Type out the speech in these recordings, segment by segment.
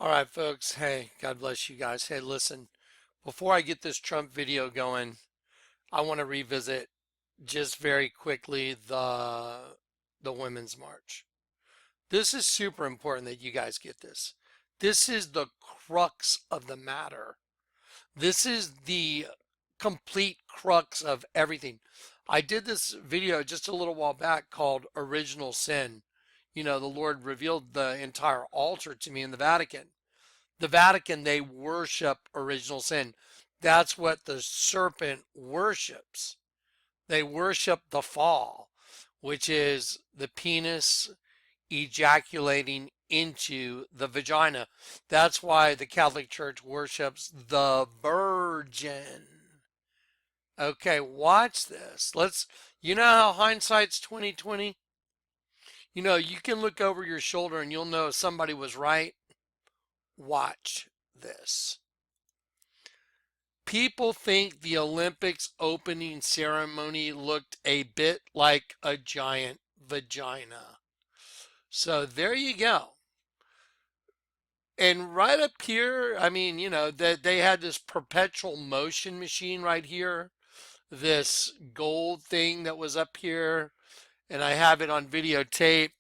All right, folks. Hey, God bless you guys. Hey, listen, before I get this Trump video going, I want to revisit just very quickly the Women's March. This is super important that you guys get this. This is the crux of the matter. This is the complete crux of everything. I did this video just a little while back called Original Sin. You know, the Lord revealed the entire altar to me in the Vatican. The Vatican, they worship original sin. That's what the serpent worships. They worship the fall, which is the penis ejaculating into the vagina. That's why the Catholic Church worships the Virgin. Okay, watch this. You know how hindsight's 2020? You know, you can look over your shoulder and you'll know if somebody was right. Watch this. People think the Olympics opening ceremony looked a bit like a giant vagina. So there you go. And right up here, I mean, you know, that they had this perpetual motion machine right here, this gold thing that was up here, and I have it on videotape.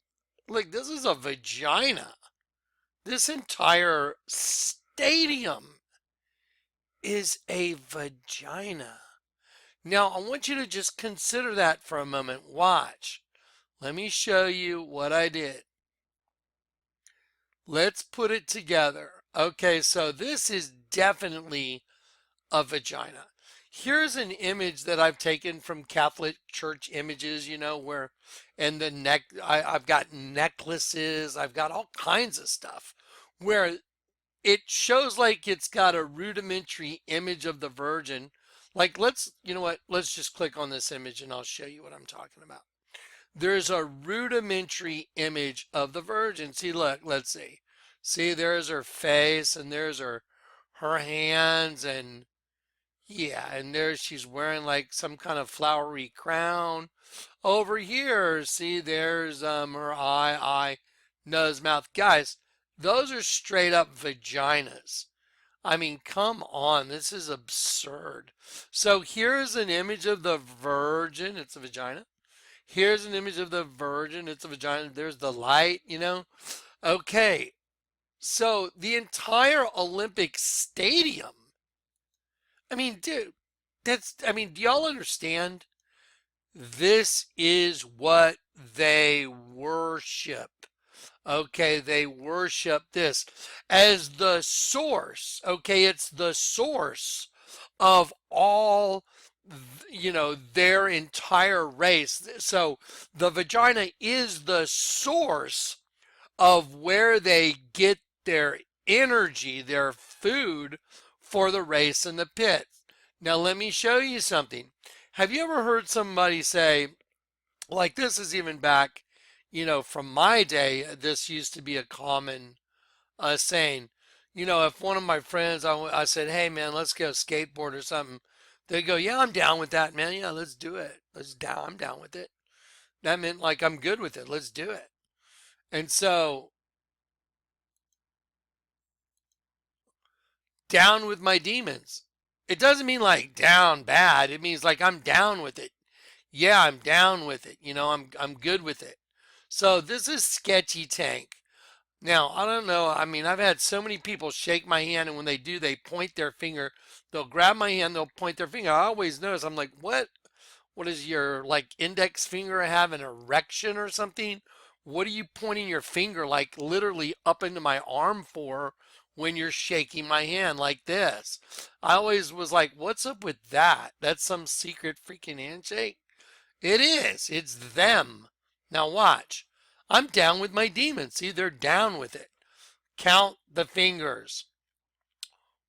Look, this is a vagina. This entire stadium is a vagina. Now, I want you to just consider that for a moment. Watch. Let me show you what I did. Let's put it together. Okay, so this is definitely a vagina. Here's an image that I've taken from Catholic Church images, you know, where, and the neck, I've got necklaces, I've got all kinds of stuff where it shows like it's got a rudimentary image of the Virgin. Like, you know what, let's just click on this image and I'll show you what I'm talking about. There's a rudimentary image of the Virgin. See, look, let's see. See, there's her face and there's her hands and yeah, and there she's wearing like some kind of flowery crown. Over here, see, there's her eye, nose, mouth. Guys, those are straight up vaginas. I mean, come on, this is absurd. So here's an image of the Virgin. It's a vagina. Here's an image of the Virgin. It's a vagina. There's the light, you know. Okay, so the entire Olympic Stadium. I mean, dude, do y'all understand? This is what they worship. Okay, they worship this as the source. Okay, it's the source of all, you know, their entire race. So the vagina is the source of where they get their energy, their food for the race in the pit. Now, let me show you something. Have you ever heard somebody say, like this is even back, you know, from my day, this used to be a common saying. You know, if one of my friends, I said, hey man, let's go skateboard or something, they go, yeah, I'm down with that, man. Yeah, let's do it. I'm down with it. That meant like I'm good with it. Let's do it. And so, down with my demons. It doesn't mean like down bad. It means like I'm down with it. Yeah, I'm down with it. You know, I'm good with it. So this is Sketchy Tank. Now, I don't know. I mean, I've had so many people shake my hand, and when they do, they point their finger. They'll grab my hand, they'll point their finger. I always notice, I'm like, what? What is your like index finger have an erection or something? What are you pointing your finger like literally up into my arm for when you're shaking my hand like this? I always was like, what's up with that? That's some secret freaking handshake? It is. It's them. Now watch. I'm down with my demons. See, they're down with it. Count the fingers.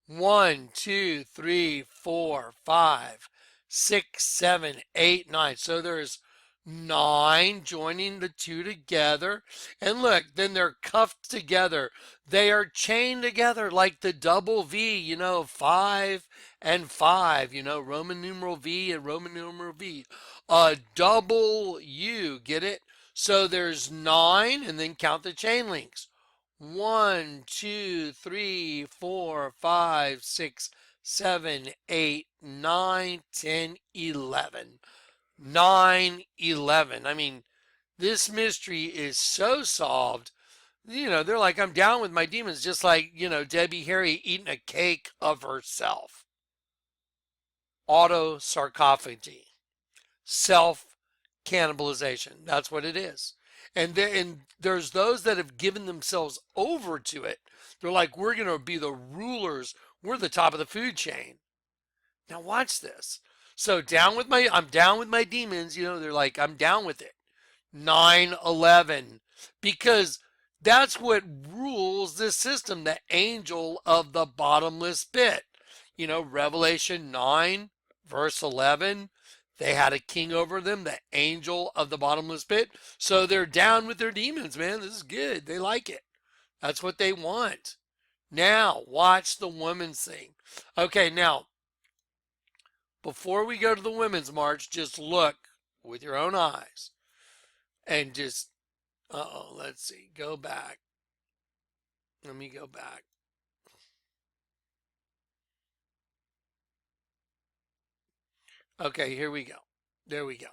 1, 2, 3, 4, 5, 6, 7, 8, 9. So there's 9 joining the two together. And look, then they're cuffed together. They are chained together like the double V, you know, 5 and 5, you know, Roman numeral V and Roman numeral V. A double U, get it? So there's 9 and then count the chain links. 1, 2, 3, 4, 5, 6, 7, 8, 9, 10, 11. 9, 11. I mean, this mystery is so solved. They're like, I'm down with my demons, just like, Debbie Harry eating a cake of herself. Autosarcophagy, self cannibalization. That's what it is. And there's those that have given themselves over to it. They're like, we're going to be the rulers. We're the top of the food chain. Now watch this. So I'm down with my demons. They're like, I'm down with it. 9/11, because that's what rules this system, the angel of the bottomless pit. Revelation 9 verse 11, they had a king over them, the angel of the bottomless pit. So they're down with their demons, man. This is good. They like it. That's what they want. Now watch the women's thing. Okay, now before we go to the women's march, just look with your own eyes and just, let's see, go back. Let me go back. Okay, here we go. There we go.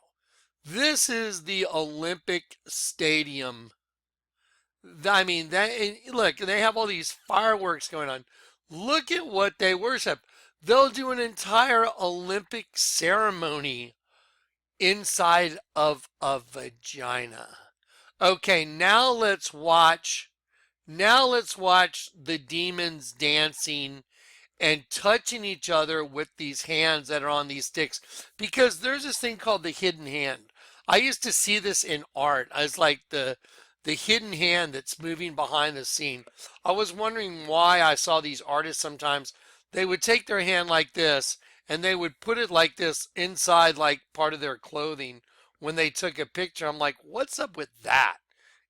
This is the Olympic Stadium. I mean, look, they have all these fireworks going on. Look at what they worship. They'll do an entire Olympic ceremony inside of a vagina. Okay, now let's watch the demons dancing and touching each other with these hands that are on these sticks, because there's this thing called the hidden hand. I used to see this in art. I was like the hidden hand that's moving behind the scene. I was wondering why I saw these artists sometimes. They would take their hand like this and they would put it like this inside like part of their clothing when they took a picture. I'm like, what's up with that?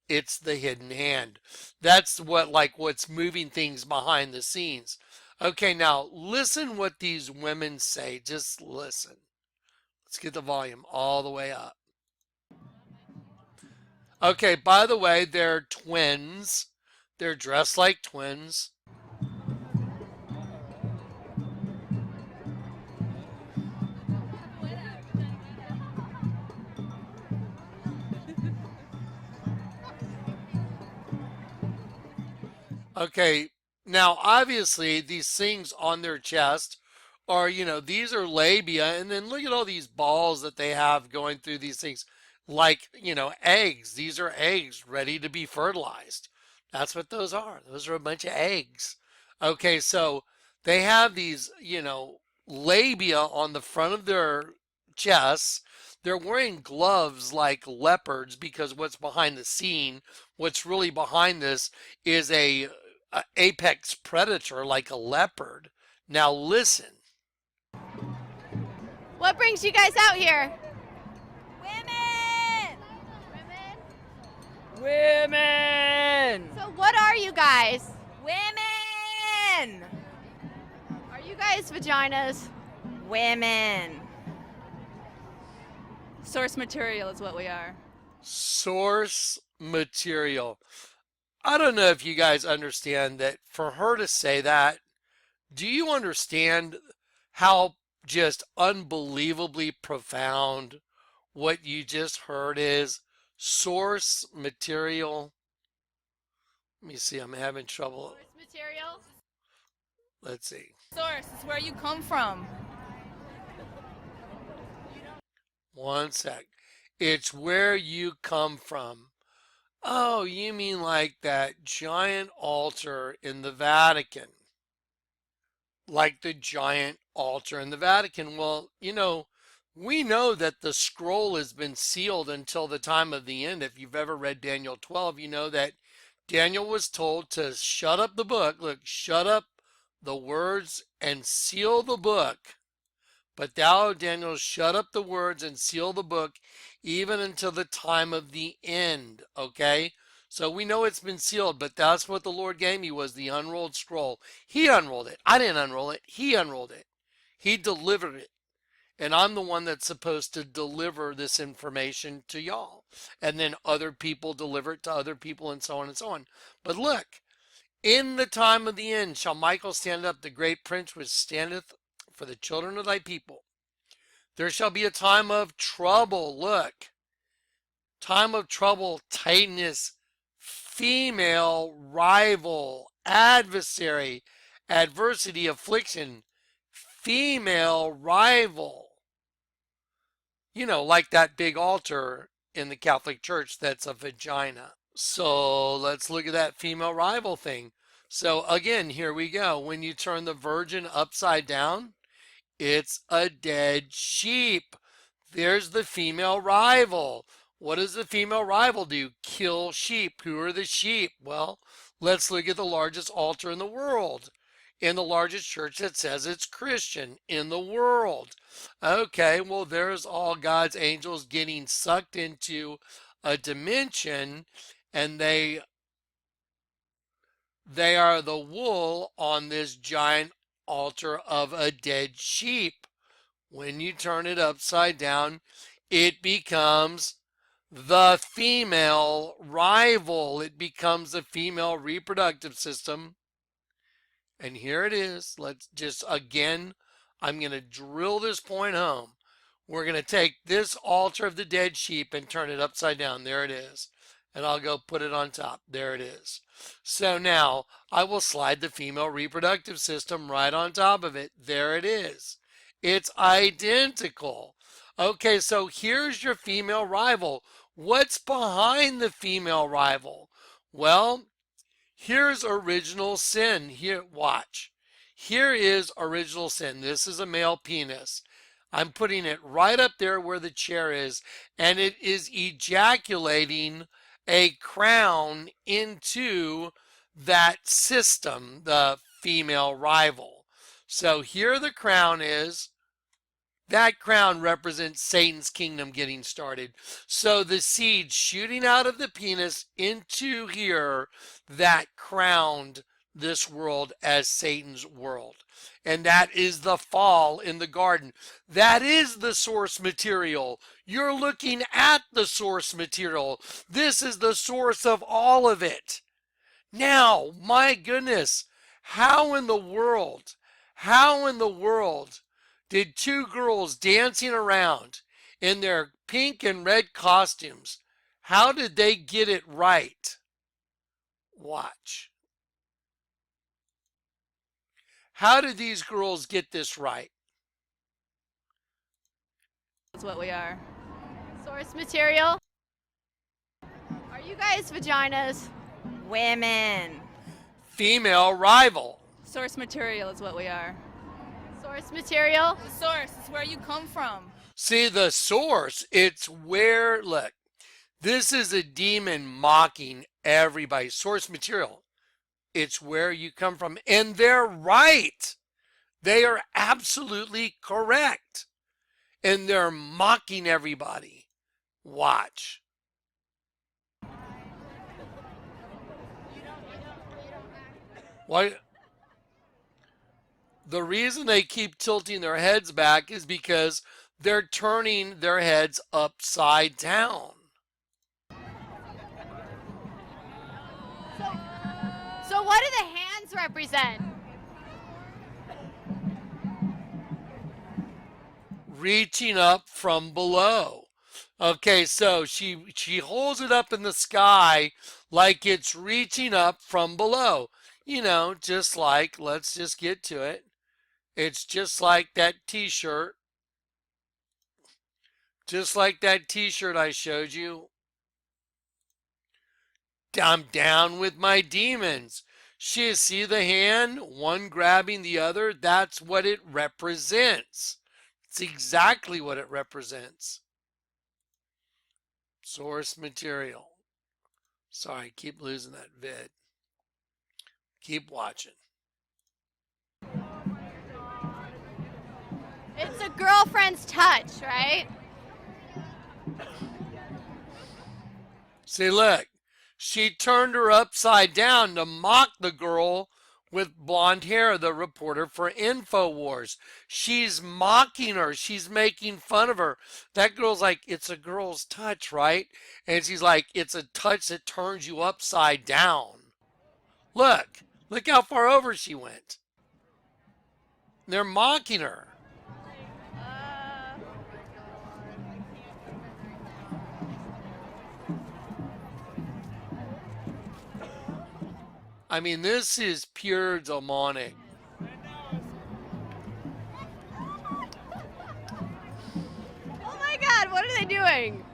It's the hidden hand. That's what's moving things behind the scenes. Okay, now listen what these women say. Just listen. Let's get the volume all the way up. Okay, by the way, they're twins. They're dressed like twins. Okay, now obviously these things on their chest are, these are labia, and then look at all these balls that they have going through these things, like, eggs. These are eggs ready to be fertilized. That's what those are. Those are a bunch of eggs. Okay, so they have these, labia on the front of their chests. They're wearing gloves like leopards, because what's behind the scene, what's really behind this, is a apex predator like a leopard. Now listen. What brings you guys out here? Women! Women! So what are you guys? Women! Are you guys vaginas? Women. Source material is what we are. Source material. I don't know if you guys understand that for her to say that. Do you understand how just unbelievably profound what you just heard is? Source material. Let me see, I'm having trouble. Source material? Let's see. Source is where you come from. One sec. It's where you come from. Oh, you mean like that giant altar in the Vatican? Like the giant altar in the Vatican. Well, we know that the scroll has been sealed until the time of the end. If you've ever read Daniel 12, you know that Daniel was told to shut up the book. Look, shut up the words and seal the book. But thou, Daniel, shut up the words and seal the book even until the time of the end. Okay? So we know it's been sealed, but that's what the Lord gave me, was the unrolled scroll. He unrolled it. I didn't unroll it. He unrolled it. He delivered it. And I'm the one that's supposed to deliver this information to y'all. And then other people deliver it to other people, and so on and so on. But look, In the time of the end shall Michael stand up, the great prince which standeth for the children of thy people. There shall be a time of trouble. Look, time of trouble, tightness, female rival, adversary, adversity, affliction, female rival. You know, like that big altar in the Catholic Church that's a vagina. So let's look at that female rival thing. So again, here we go. When you turn the virgin upside down, it's a dead sheep. There's the female rival. What does the female rival do? Kill sheep. Who are the sheep? Well, let's look at the largest altar in the world, in the largest church that says it's Christian in the world. Okay, well, there's all God's angels getting sucked into a dimension, and they are the wool on this giant altar of a dead sheep. When you turn it upside down, it becomes the female rival. It becomes the female reproductive system. And here it is. Let's just, again, I'm going to drill this point home. We're going to take this altar of the dead sheep and turn it upside down. There it is. And I'll go put it on top. There it is. So now I will slide the female reproductive system right on top of it. There it is. It's identical. Okay, so here's your female rival. What's behind the female rival? Well, here's original sin. Here, watch. Here is original sin. This is a male penis. I'm putting it right up there where the chair is, and it is ejaculating a crown into that system, the female rival. So here the crown is. That crown represents Satan's kingdom getting started. So the seed shooting out of the penis into here, that crowned this world as Satan's world. And that is the fall in the garden. That is the source material. You're looking at the source material. This is the source of all of it. Now, my goodness, how in the world did two girls dancing around in their pink and red costumes, how did they get it right? Watch. How did these girls get this right? That's what we are. Source material. Are you guys vaginas? Women. Female rival. Source material is what we are. Source material. The source is where you come from. See, the source, it's where, look, this is a demon mocking everybody. Source material, it's where you come from. And they're right. They are absolutely correct. And they're mocking everybody. Watch. What? The reason they keep tilting their heads back is because they're turning their heads upside down. So what do the hands represent? Reaching up from below. Okay, so she holds it up in the sky like it's reaching up from below. You know, just like, let's just get to it. It's just like that t-shirt. Just like that t-shirt I showed you. I'm down with my demons. See the hand, one grabbing the other? That's what it represents. It's exactly what it represents. Source material. Sorry, keep losing that vid. Keep watching. It's a girlfriend's touch, right? See, look. She turned her upside down to mock the girl with blonde hair, the reporter for InfoWars. She's mocking her. She's making fun of her. That girl's like, it's a girl's touch, right? And she's like, it's a touch that turns you upside down. Look, Look how far over she went. They're mocking her. I mean, this is pure demonic. Oh my God, what are they doing?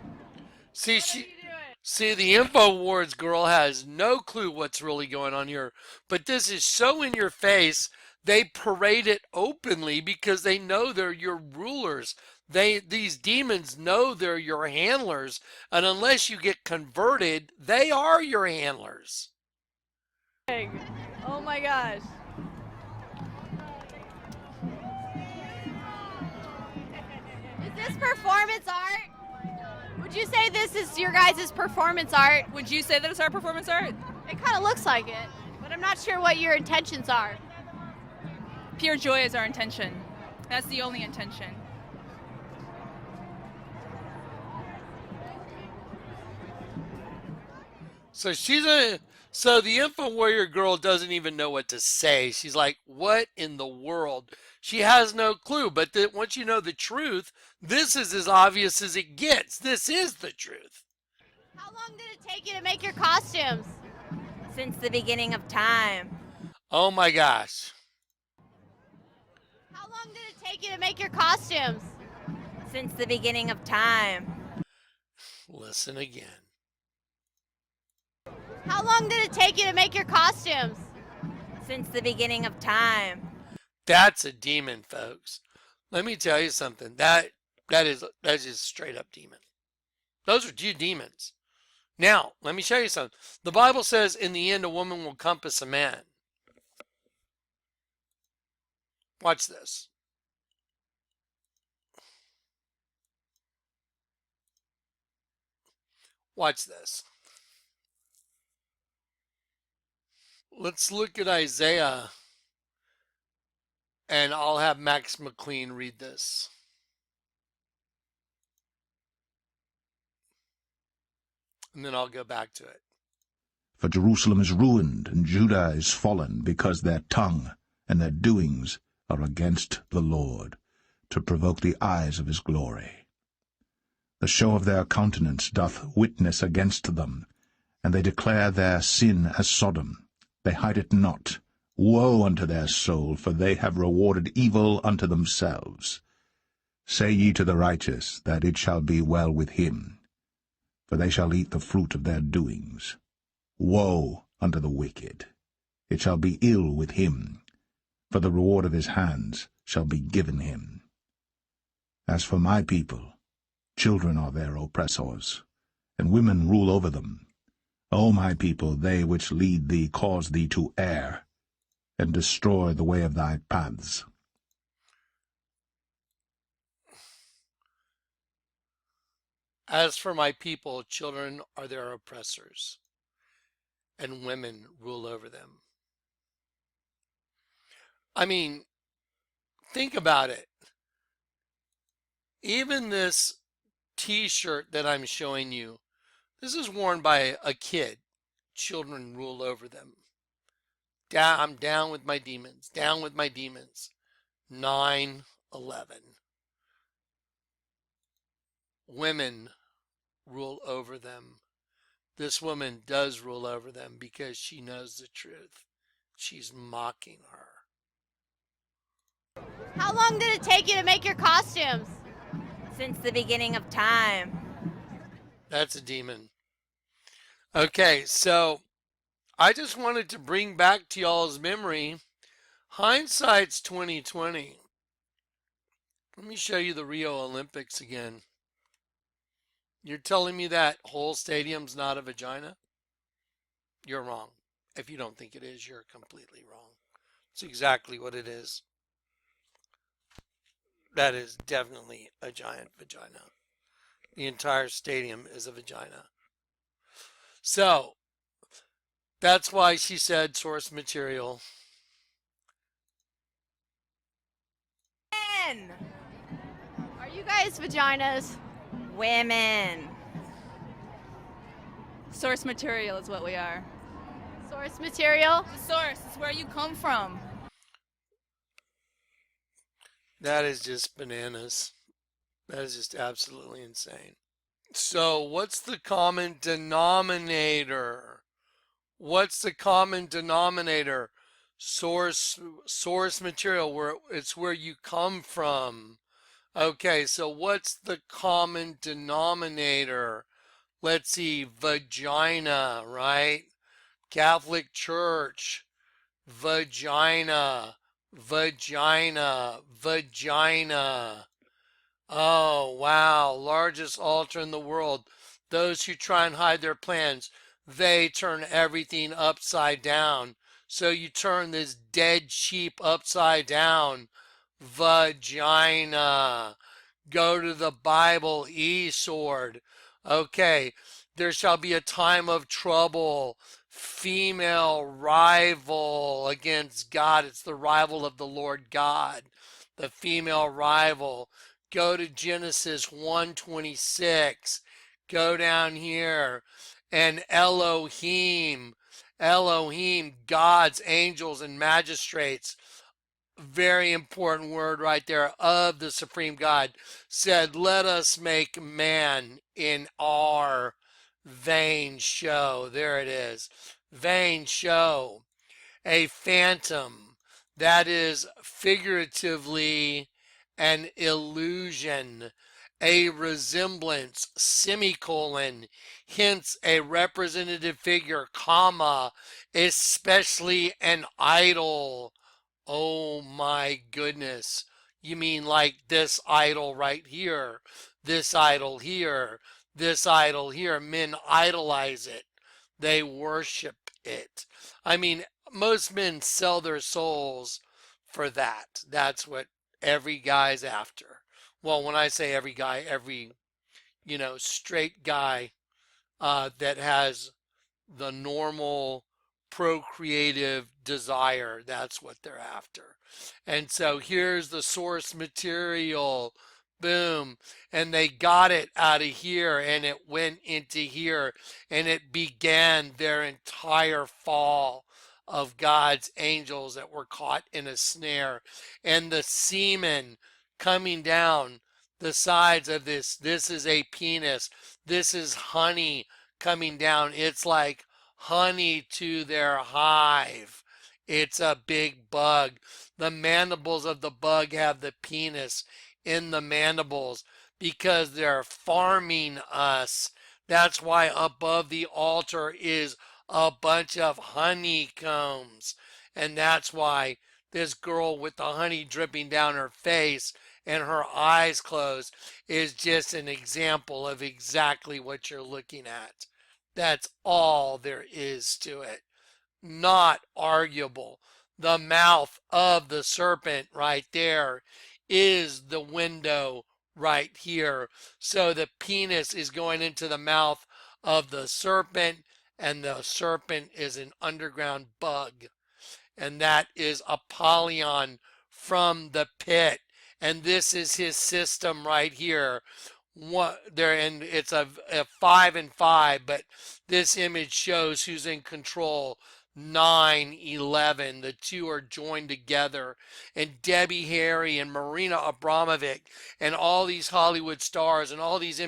See, the InfoWars girl has no clue what's really going on here. But this is so in your face. They parade it openly because they know they're your rulers. These demons know they're your handlers, and unless you get converted, they are your handlers. Oh my gosh. Is this performance art? Would you say this is your guys' performance art? Would you say that it's our performance art? It kind of looks like it, but I'm not sure what your intentions are. Pure joy is our intention. That's the only intention. So the Info Warrior girl doesn't even know what to say. She's like, what in the world? She has no clue. But once you know the truth, this is as obvious as it gets. This is the truth. How long did it take you to make your costumes? Since the beginning of time. Oh my gosh. How long did it take you to make your costumes? Since the beginning of time. Listen again. How long did it take you to make your costumes? Since the beginning of time. That's a demon, folks. Let me tell you something. That is just straight up demon. Those are two demons. Now, let me show you something. The Bible says in the end a woman will compass a man. Watch this. Watch this. Let's look at Isaiah, and I'll have Max McLean read this. And then I'll go back to it. For Jerusalem is ruined, and Judah is fallen, because their tongue and their doings are against the Lord, to provoke the eyes of his glory. The show of their countenance doth witness against them, and they declare their sin as Sodom. They hide it not. Woe unto their soul, for they have rewarded evil unto themselves. Say ye to the righteous, that it shall be well with him, for they shall eat the fruit of their doings. Woe unto the wicked! It shall be ill with him, for the reward of his hands shall be given him. As for my people, children are their oppressors, and women rule over them. O my people, they which lead thee cause thee to err, and destroy the way of thy paths. As for my people, children are their oppressors, and women rule over them. I mean, think about it. Even this t-shirt that I'm showing you, this is worn by a kid. Children rule over them. I'm down with my demons. Down with my demons. 9/11. Women rule over them. This woman does rule over them because she knows the truth. She's mocking her. How long did it take you to make your costumes? Since the beginning of time. That's a demon. Okay, so I just wanted to bring back to y'all's memory, hindsight's 2020. Let me show you the Rio Olympics again. You're telling me that whole stadium's not a vagina? You're wrong. If you don't think it is, you're completely wrong. It's exactly what it is. That is definitely a giant vagina. The entire stadium is a vagina. So, that's why she said source material. Men! Are you guys vaginas? Women. Source material is what we are. Source material. The source is where you come from. That is just bananas. That is just absolutely insane. So, what's the common denominator? What's the common denominator? Source material, where it's where you come from. Okay, so what's the common denominator? Let's see, vagina, right? Catholic Church, vagina, vagina, vagina. Oh, wow. Largest altar in the world. Those who try and hide their plans, they turn everything upside down. So you turn this dead sheep upside down. Vagina. Go to the Bible, e-sword. Okay, there shall be a time of trouble. Female rival against God. It's the rival of the Lord God. The female rival. Go to Genesis 1:26. Go down here. And Elohim, God's angels and magistrates, very important word right there, of the supreme God, said, let us make man in our vain show. There it is. Vain show. A phantom. That is figuratively an illusion. A resemblance, semicolon, hence a representative figure, comma, especially an idol. Oh my goodness. You mean like this idol right here, this idol here, this idol here? Men idolize it. They worship it. I mean, most men sell their souls for that. That's what every guy's after. Well, when I say every guy, every, straight guy that has the normal procreative desire. That's what they're after. And so here's the source material. Boom. And they got it out of here and it went into here and it began their entire fall of God's angels that were caught in a snare. And the semen coming down the sides of this. This is a penis. This is honey coming down. It's like honey to their hive. It's a big bug. The mandibles of the bug have the penis in the mandibles because they're farming us. That's why above the altar is a bunch of honeycombs. And that's why this girl with the honey dripping down her face and her eyes closed is just an example of exactly what you're looking at. That's all there is to it. Not arguable. The mouth of the serpent right there is the window right here. So the penis is going into the mouth of the serpent, and the serpent is an underground bug. And that is Apollyon from the pit. And this is his system right here. What there, and it's a 5 and 5, but this image shows who's in control. 9/11, the two are joined together, and Debbie Harry and Marina Abramovic and all these Hollywood stars and all these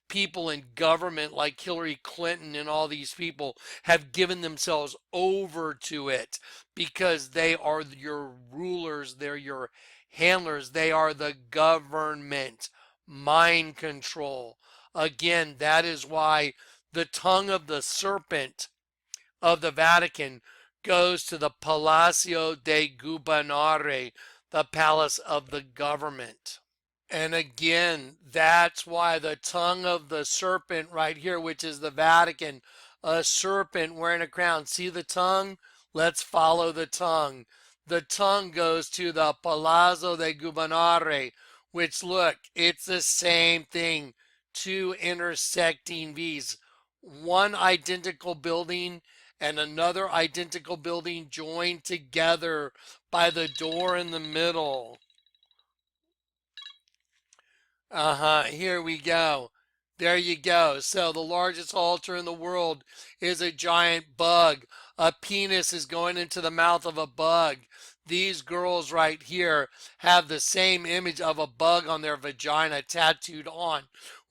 people in government like Hillary Clinton and all these people have given themselves over to it because they are your rulers, they're your handlers, they are the government. Mind control. Again, that is why the tongue of the serpent of the Vatican goes to the Palacio de Governare, the palace of the government. And again, that's why the tongue of the serpent right here, which is the Vatican, a serpent wearing a crown. See the tongue? Let's follow the tongue. The tongue goes to the Palazzo de Governare, which, look, it's the same thing. Two intersecting V's. One identical building and another identical building joined together by the door in the middle. Here we go. There you go. So the largest altar in the world is a giant bug, A penis is going into the mouth of a bug. These girls right here have the same image of a bug on their vagina tattooed on.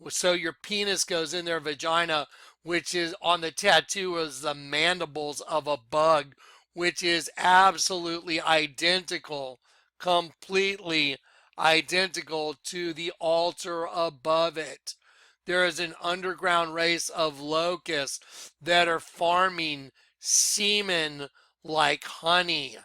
So your penis goes in their vagina, which is on the tattoo is the mandibles of a bug, which is absolutely identical, completely identical to the altar above it. There is an underground race of locusts that are farming semen like honey.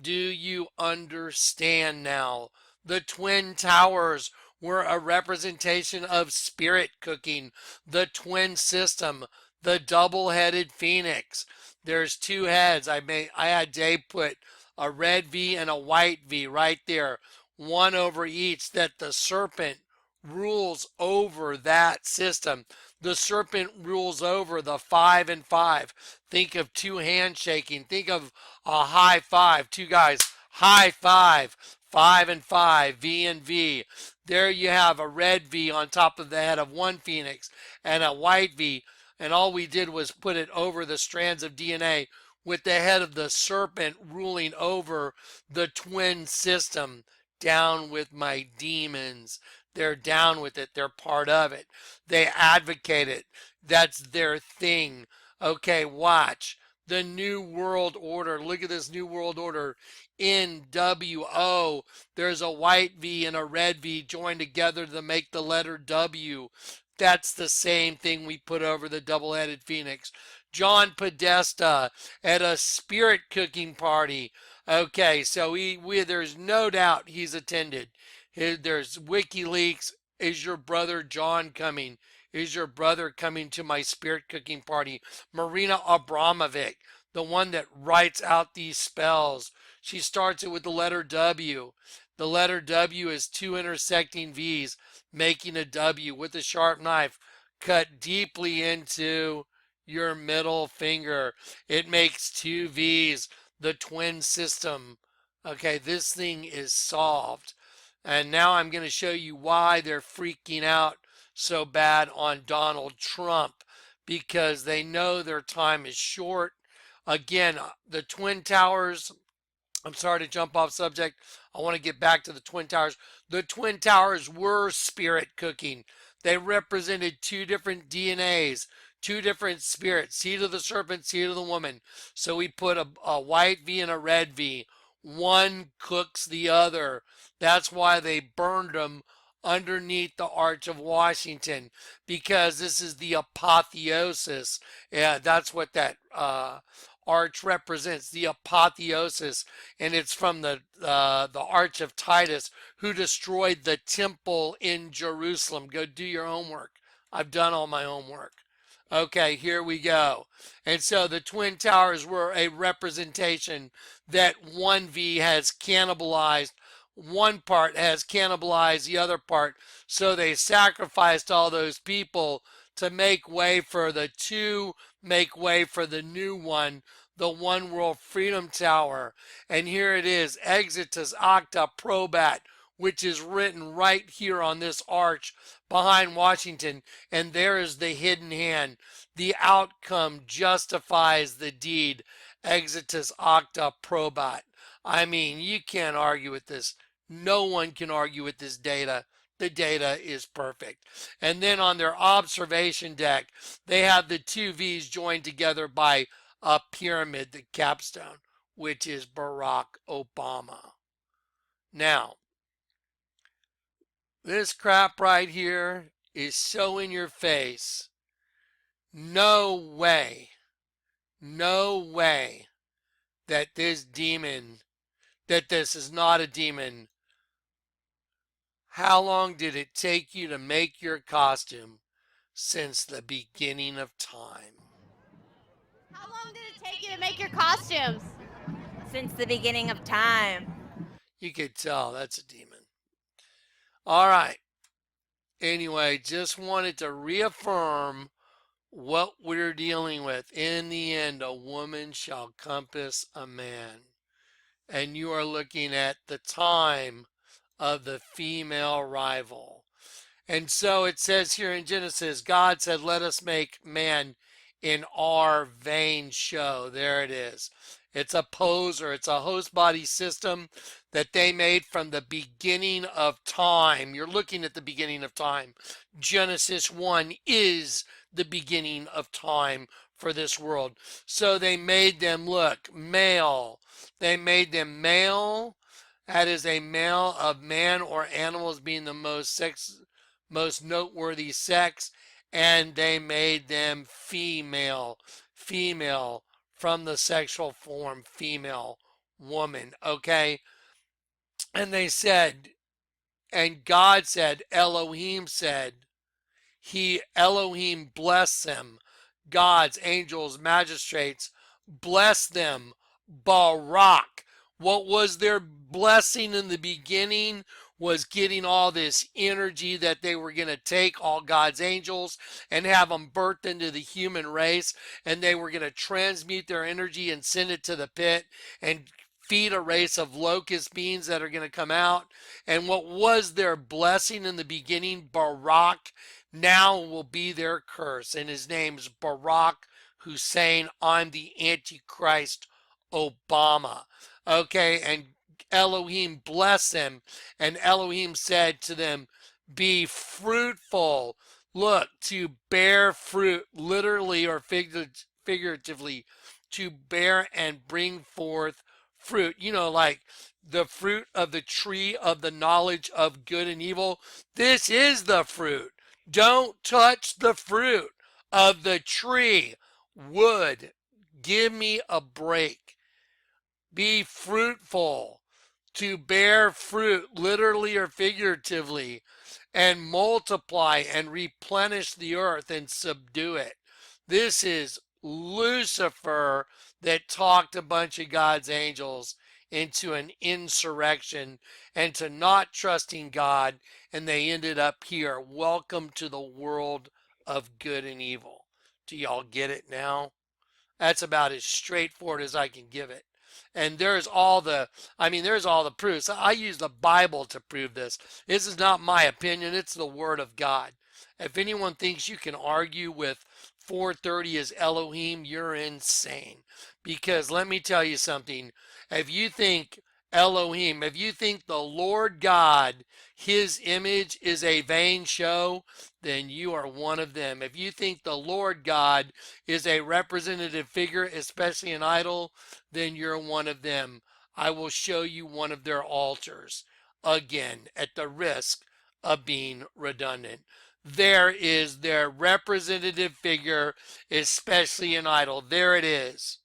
Do you understand now? The Twin Towers were a representation of spirit cooking, the twin system, the double-headed phoenix. There's two heads. I had Dave put a red V and a white V right there, one over each, that the serpent rules over that system. The serpent rules over the 5 and 5. Think of two hands shaking. Think of a high five. Two guys, high five. 5 and 5, V and V. There you have a red V on top of the head of one phoenix and a white V. And all we did was put it over the strands of DNA with the head of the serpent ruling over the twin system. Down with my demons. They're down with it. They're part of it. They advocate it. That's their thing. Okay, watch. The New World Order. Look at this New World Order. NWO. There's a white V and a red V joined together to make the letter W. That's the same thing we put over the double-headed phoenix. John Podesta at a spirit cooking party. Okay, so there's no doubt he's attended. There's WikiLeaks. Is your brother John coming? Is your brother coming to my spirit cooking party? Marina Abramovic, the one that writes out these spells. She starts it with the letter W. The letter W is two intersecting V's, making a W with a sharp knife cut deeply into your middle finger. It makes two V's, the twin system. Okay, this thing is solved. And now I'm going to show you why they're freaking out so bad on Donald Trump, because they know their time is short. Again, the Twin Towers, I'm sorry to jump off subject. I want to get back to the Twin Towers. The Twin Towers were spirit cooking. They represented two different DNAs, two different spirits, seed of the serpent, seed of the woman. So we put a white V and a red V. One cooks the other. That's why they burned them underneath the Arch of Washington, because this is the apotheosis. Yeah, that's what that arch represents, the apotheosis, and it's from the Arch of Titus, who destroyed the temple in Jerusalem. Go do your homework. I've done all my homework. Okay, here we go. And so the Twin Towers were a representation that one V has cannibalized. One part has cannibalized the other part. So they sacrificed all those people to make way for the two, make way for the new one, the One World Freedom Tower. And here it is, Exitus Acta Probat, which is written right here on this arch behind Washington. And there is the hidden hand. The outcome justifies the deed. Exitus Acta Probat. I mean, you can't argue with this. No one can argue with this data. The data is perfect. And then on their observation deck, they have the two V's joined together by a pyramid, the capstone, which is Barack Obama. Now, this crap right here is so in your face. No way that this demon, that this is not a demon. How long did it take you to make your costume? Since the beginning of time. How long did it take you to make your costumes? Since the beginning of time. You could tell that's a demon. All right. Anyway, just wanted to reaffirm what we're dealing with. In the end, a woman shall compass a man. And you are looking at the time of the female rival. And so it says here in Genesis, God said, let us make man in our vain show. There it is. It's a poser. It's a host body system that they made from the beginning of time. You're looking at the beginning of time. Genesis 1 is the beginning of time for this world. So they made them look male. They made them male. That is a male of man or animals being the most noteworthy sex, and they made them female, female from the sexual form female, woman. Okay, and they said, and God said, Elohim said, he, Elohim, bless them. Gods, angels, magistrates, bless them. Barak. What was their blessing in the beginning was getting all this energy that they were going to take all God's angels and have them birthed into the human race, and they were going to transmute their energy and send it to the pit and feed a race of locust beings that are going to come out. And what was their blessing in the beginning, Barak, now will be their curse. And his name's Barack Hussein. I'm the Antichrist Obama. Okay, and Elohim blessed them, and Elohim said to them, be fruitful. Look, to bear fruit, literally or figuratively, to bear and bring forth fruit. You know, like the fruit of the tree of the knowledge of good and evil. This is the fruit. Don't touch the fruit of the tree. Wood, give me a break. Be fruitful, to bear fruit, literally or figuratively, and multiply and replenish the earth and subdue it. This is Lucifer that talked a bunch of God's angels into an insurrection and to not trusting God, and they ended up here. Welcome to the world of good and evil. Do y'all get it now? That's about as straightforward as I can give it. And there's all the proofs. I use the Bible to prove this. This is not my opinion. It's the Word of God. If anyone thinks you can argue with 430 is Elohim, you're insane. Because let me tell you something. If you think Elohim, if you think the Lord God, his image is a vain show, then you are one of them. If you think the Lord God is a representative figure, especially an idol, then you're one of them. I will show you one of their altars. Again, at the risk of being redundant. There is their representative figure, especially an idol. There it is.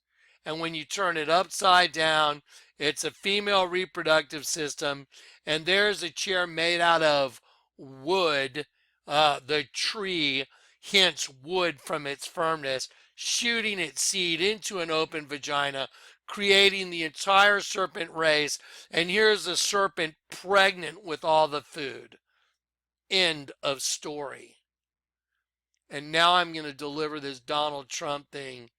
And when you turn it upside down, it's a female reproductive system. And there's a chair made out of wood, the tree, hence wood from its firmness, shooting its seed into an open vagina, creating the entire serpent race. And here's the serpent pregnant with all the food. End of story. And now I'm going to deliver this Donald Trump thing,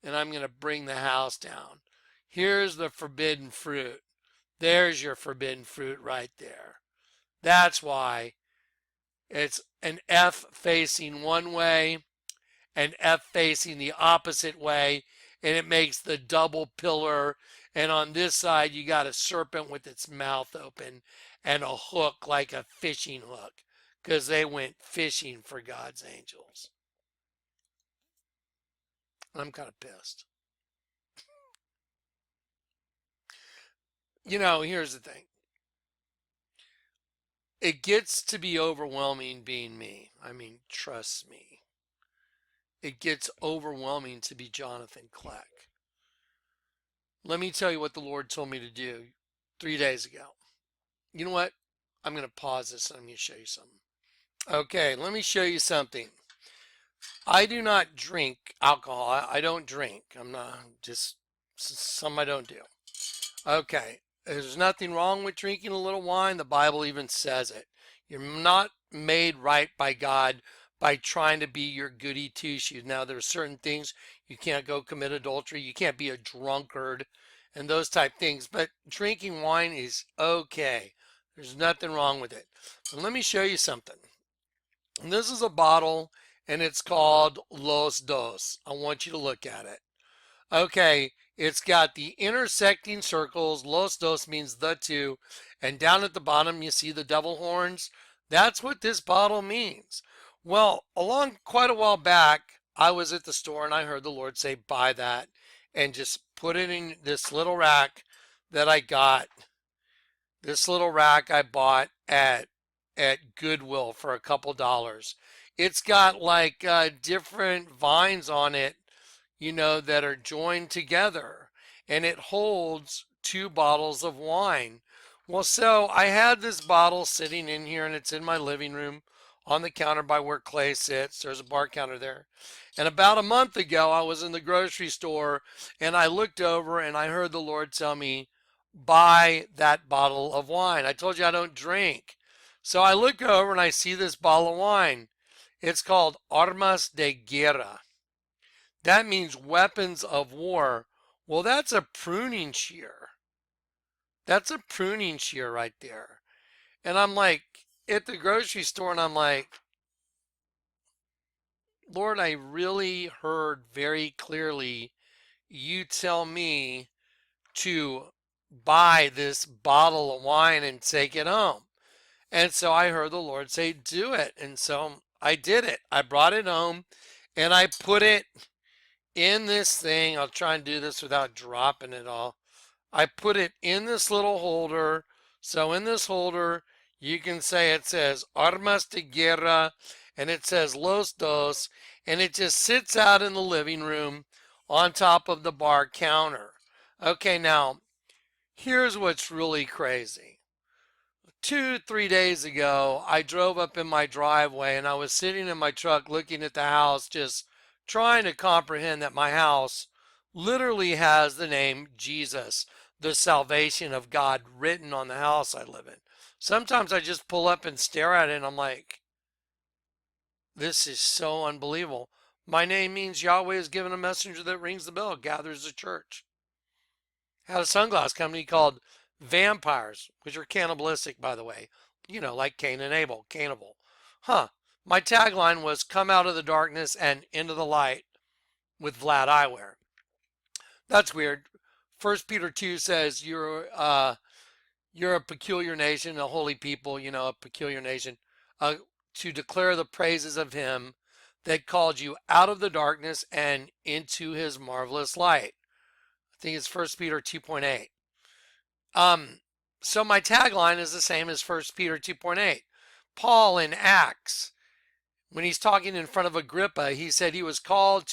and I'm going to bring the house down. Here's the forbidden fruit. There's your forbidden fruit right there. That's why it's an F facing one way, an F facing the opposite way, and it makes the double pillar. And on this side, you got a serpent with its mouth open and a hook like a fishing hook, because they went fishing for God's angels. I'm kind of pissed. You know, here's the thing. It gets to be overwhelming being me. I mean, trust me. It gets overwhelming to be Jonathan Kleck. Let me tell you what the Lord told me to do 3 days ago. You know what? I'm going to pause this and I'm going to show you something. Okay, let me show you something. I do not drink alcohol. I don't drink. I'm not, just some I don't do. Okay, there's nothing wrong with drinking a little wine. The Bible even says it. You're not made right by God by trying to be your goody two-shoes. Now, there are certain things you can't go commit adultery. You can't be a drunkard and those type things. But drinking wine is okay. There's nothing wrong with it. But let me show you something. And this is a bottle, and it's called Los Dos. I want you to look at it. Okay, it's got the intersecting circles. Los Dos means the two. And down at the bottom, you see the devil horns. That's what this bottle means. Well, along quite a while back, I was at the store and I heard the Lord say, buy that and just put it in this little rack that I got. This little rack I bought at Goodwill for a couple dollars. It's got like different vines on it, that are joined together, and it holds 2 bottles of wine. Well, so I had this bottle sitting in here, and it's in my living room on the counter by where Clay sits. There's a bar counter there. And about a month ago, I was in the grocery store, and I looked over and I heard the Lord tell me, buy that bottle of wine. I told you I don't drink. So I look over and I see this bottle of wine. It's called Armas de Guerra. That means weapons of war. Well, that's a pruning shear. That's a pruning shear right there. And I'm like at the grocery store and I'm like, Lord, I really heard very clearly you tell me to buy this bottle of wine and take it home. And so I heard the Lord say, do it. And so I did it. I brought it home and I put it in this thing. I'll try and do this without dropping it all. I put it in this little holder. So in this holder, you can say it says Armas de Guerra and it says Los Dos, and it just sits out in the living room on top of the bar counter. Okay, now here's what's really crazy. 2-3 days ago, I drove up in my driveway and I was sitting in my truck looking at the house, just trying to comprehend that my house literally has the name Jesus, the salvation of God, written on the house I live in. Sometimes I just pull up and stare at it and I'm like, this is so unbelievable. My name means Yahweh has given a messenger that rings the bell, gathers the church. Had a sunglass company called Vampires, which are cannibalistic, by the way. Like Cain and Abel, cannibal. My tagline was come out of the darkness and into the light with Vlad Eyewear. That's weird. 1 Peter 2 says you're a peculiar nation, a holy people, a peculiar nation, to declare the praises of him that called you out of the darkness and into his marvelous light. I think it's 1 Peter 2.8. So my tagline is the same as 1 Peter 2.8. Paul in Acts, when he's talking in front of Agrippa, he said he was called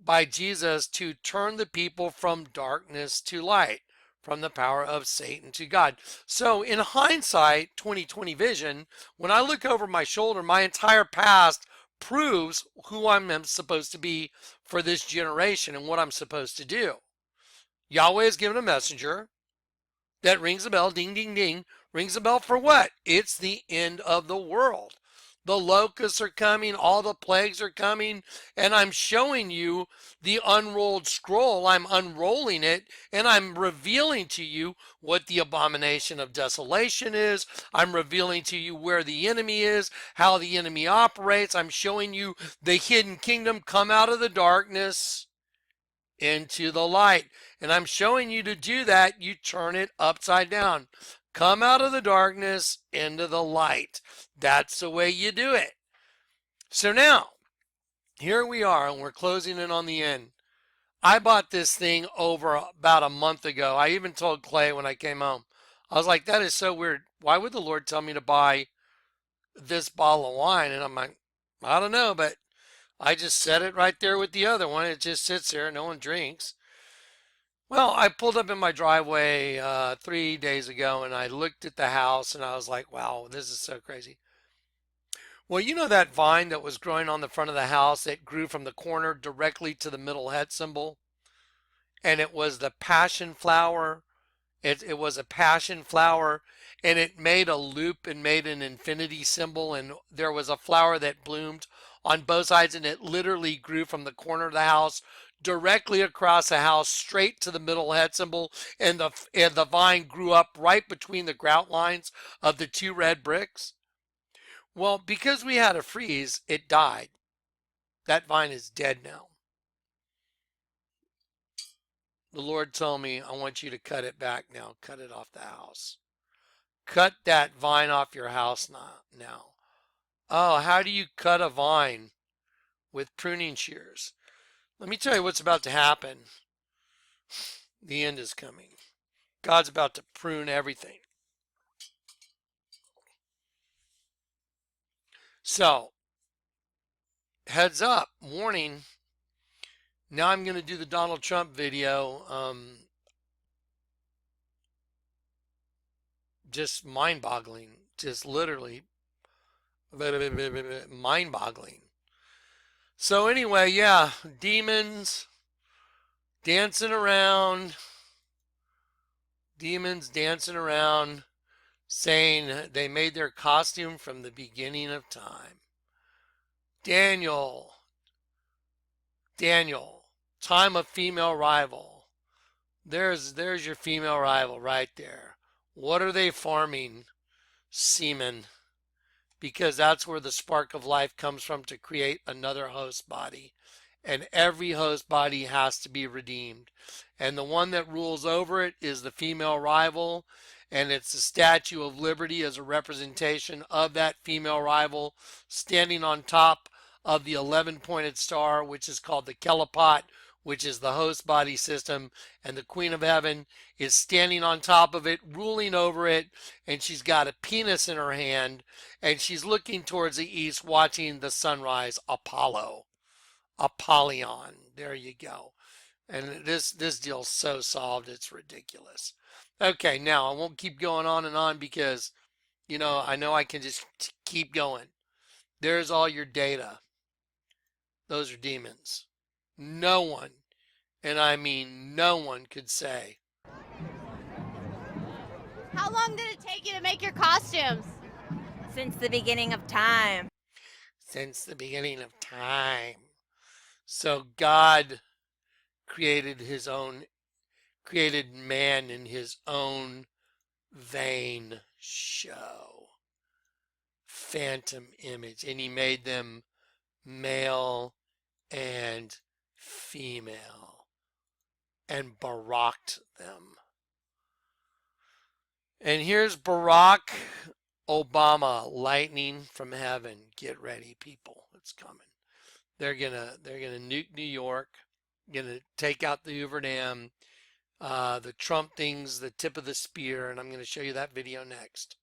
by Jesus to turn the people from darkness to light, from the power of Satan to God. So in hindsight, 2020 vision, when I look over my shoulder, my entire past proves who I'm supposed to be for this generation and what I'm supposed to do. Yahweh has given a messenger that rings a bell, ding, ding, ding. Rings a bell for what? It's the end of the world. The locusts are coming, all the plagues are coming, and I'm showing you the unrolled scroll. I'm unrolling it, and I'm revealing to you what the abomination of desolation is. I'm revealing to you where the enemy is, how the enemy operates. I'm showing you the hidden kingdom come out of the darkness into the light. And I'm showing you to do that, you turn it upside down. Come out of the darkness into the light. That's the way you do it. So now, here we are, and we're closing in on the end. I bought this thing over about a month ago. I even told Clay when I came home. I was like, that is so weird. Why would the Lord tell me to buy this bottle of wine? And I'm like, I don't know, but I just set it right there with the other one. It just sits there. No one drinks. Well, I pulled up in my driveway 3 days ago and I looked at the house and I was like, wow, this is so crazy. Well, you know that vine that was growing on the front of the house that grew from the corner directly to the middle head symbol? And it was the passion flower. It was a passion flower and it made a loop and made an infinity symbol. And there was a flower that bloomed on both sides and it literally grew from the corner of the house directly across the house straight to the middle head symbol, and the vine grew up right between the grout lines of the 2 red bricks. Well, because we had a freeze, it died. That vine is dead now. The Lord told me, I want you to cut it back now. Cut it off the house. Cut that vine off your house now. Oh, how do you cut a vine? With pruning shears. Let me tell you what's about to happen. The end is coming. God's about to prune everything. So, heads up, warning. Now I'm going to do the Donald Trump video. Just mind boggling. Just literally mind boggling. So, anyway, yeah, demons dancing around. Demons dancing around, saying they made their costume from the beginning of time. Daniel, time of female rival. There's your female rival right there. What are they farming? Semen. Because that's where the spark of life comes from to create another host body. And every host body has to be redeemed. And the one that rules over it is the female rival. And it's the Statue of Liberty as a representation of that female rival standing on top of the 11-pointed star, which is called the Kelipot, which is the host body system. And the Queen of Heaven is standing on top of it, ruling over it. And she's got a penis in her hand. And she's looking towards the east, watching the sunrise. Apollyon. There you go. And this deal's so solved, it's ridiculous. Okay, now I won't keep going on and on because, I know I can just keep going. There's all your data. Those are demons. No one, and I mean no one, could say. How long did it take you to make your costumes? Since the beginning of time. Since the beginning of time. So God created man in his own vain show. Phantom image. And he made them male and female and baracked them. And here's Barack Obama, lightning from heaven. Get ready, people. It's coming. They're gonna nuke New York, gonna take out the Hoover Dam. The Trump thing's the tip of the spear, and I'm gonna show you that video next.